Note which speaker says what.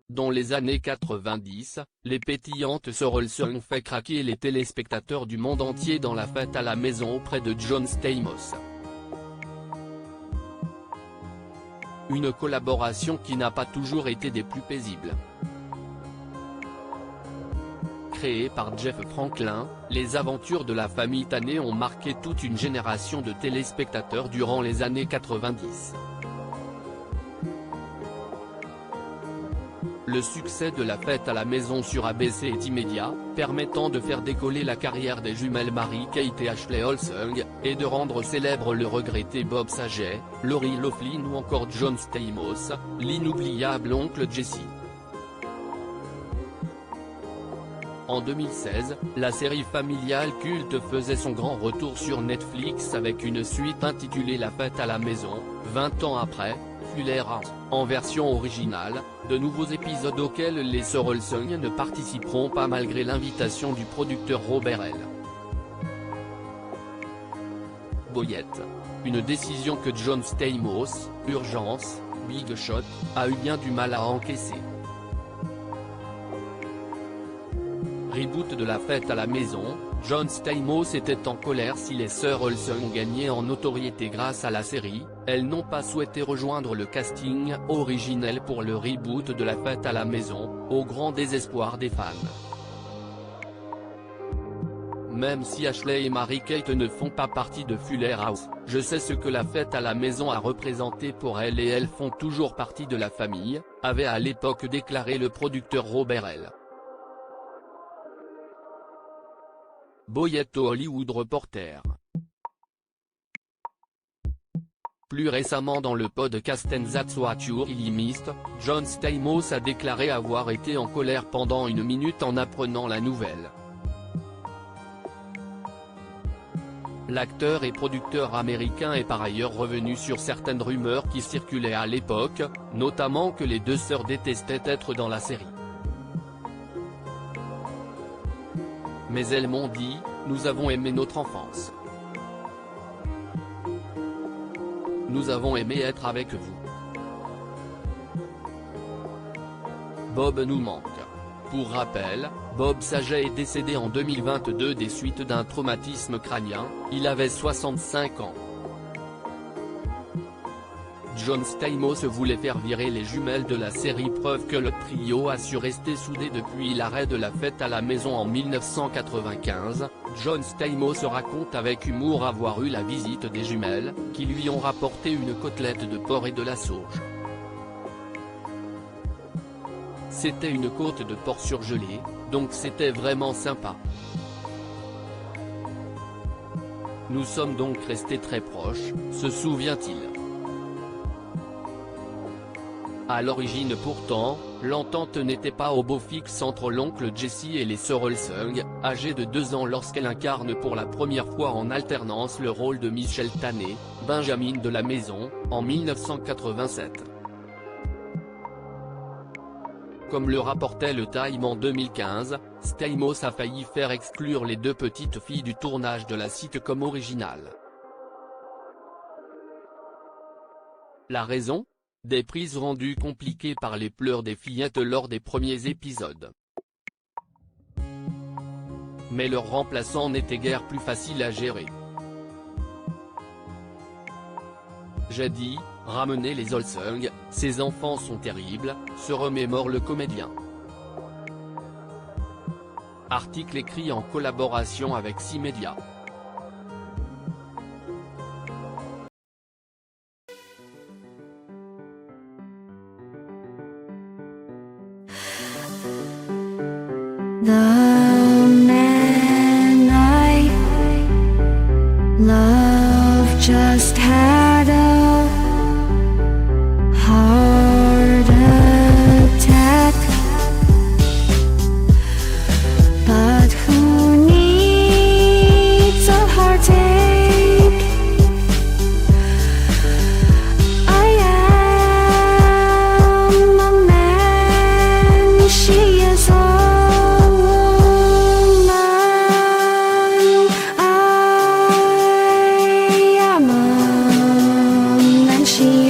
Speaker 1: Dans les années 90, les pétillantes Sorrels ont fait craquer les téléspectateurs du monde entier dans La Fête à la maison auprès de John Stamos. Une collaboration qui n'a pas toujours été des plus paisibles. Créée par Jeff Franklin, les aventures de la famille Tanner ont marqué toute une génération de téléspectateurs durant les années 90. Le succès de La Fête à la maison sur ABC est immédiat, permettant de faire décoller la carrière des jumelles Mary-Kate et Ashley Olsen, et de rendre célèbre le regretté Bob Saget, Lori Loughlin ou encore John Stamos, l'inoubliable oncle Jesse. En 2016, la série familiale culte faisait son grand retour sur Netflix avec une suite intitulée La Fête à la maison. 20 ans après, Fuller House, en version originale, de nouveaux épisodes auxquels les Sorrels ne participeront pas malgré l'invitation du producteur Robert L. Boyette. Une décision que John Stamos, Urgence, Big Shot, a eu bien du mal à encaisser. Reboot de La Fête à la maison, John Stamos était en colère si les sœurs Olsen ont gagné en notoriété grâce à la série, elles n'ont pas souhaité rejoindre le casting originel pour le reboot de La Fête à la maison, au grand désespoir des fans. Même si Ashley et Mary-Kate ne font pas partie de Fuller House, je sais ce que La Fête à la maison a représenté pour elles et elles font toujours partie de la famille, avait à l'époque déclaré le producteur Robert L. Boyette au Hollywood Reporter. Plus récemment dans le podcast And That's What You Really Missed, John Stamos a déclaré avoir été en colère pendant une minute en apprenant la nouvelle. L'acteur et producteur américain est par ailleurs revenu sur certaines rumeurs qui circulaient à l'époque, notamment que les deux sœurs détestaient être dans la série. Mais elles m'ont dit, nous avons aimé notre enfance. Nous avons aimé être avec vous. Bob nous manque. Pour rappel, Bob Saget est décédé en 2022 des suites d'un traumatisme crânien, il avait 65 ans. John Stamos voulait faire virer les jumelles de la série, preuve que le trio a su rester soudé depuis l'arrêt de La Fête à la maison en 1995. John Stamos raconte avec humour avoir eu la visite des jumelles, qui lui ont rapporté une côtelette de porc et de la sauge. C'était une côte de porc surgelée, donc c'était vraiment sympa. Nous sommes donc restés très proches, se souvient-il. À l'origine pourtant, l'entente n'était pas au beau fixe entre l'oncle Jesse et les sœurs Olsen, âgées de 2 ans lorsqu'elle incarne pour la première fois en alternance le rôle de Michelle Tanner, Benjamin de la maison, en 1987. Comme le rapportait le Time en 2015, Stamos a failli faire exclure les deux petites filles du tournage de la sitcom originale. La raison ? Des prises rendues compliquées par les pleurs des fillettes lors des premiers épisodes. Mais leur remplaçant n'était guère plus facile à gérer. J'ai dit, ramenez les Olsen, ces enfants sont terribles, se remémore le comédien. Article écrit en collaboration avec C-Media.
Speaker 2: The man I love just had a heart attack, but who needs a heartache? I am a man, she is a she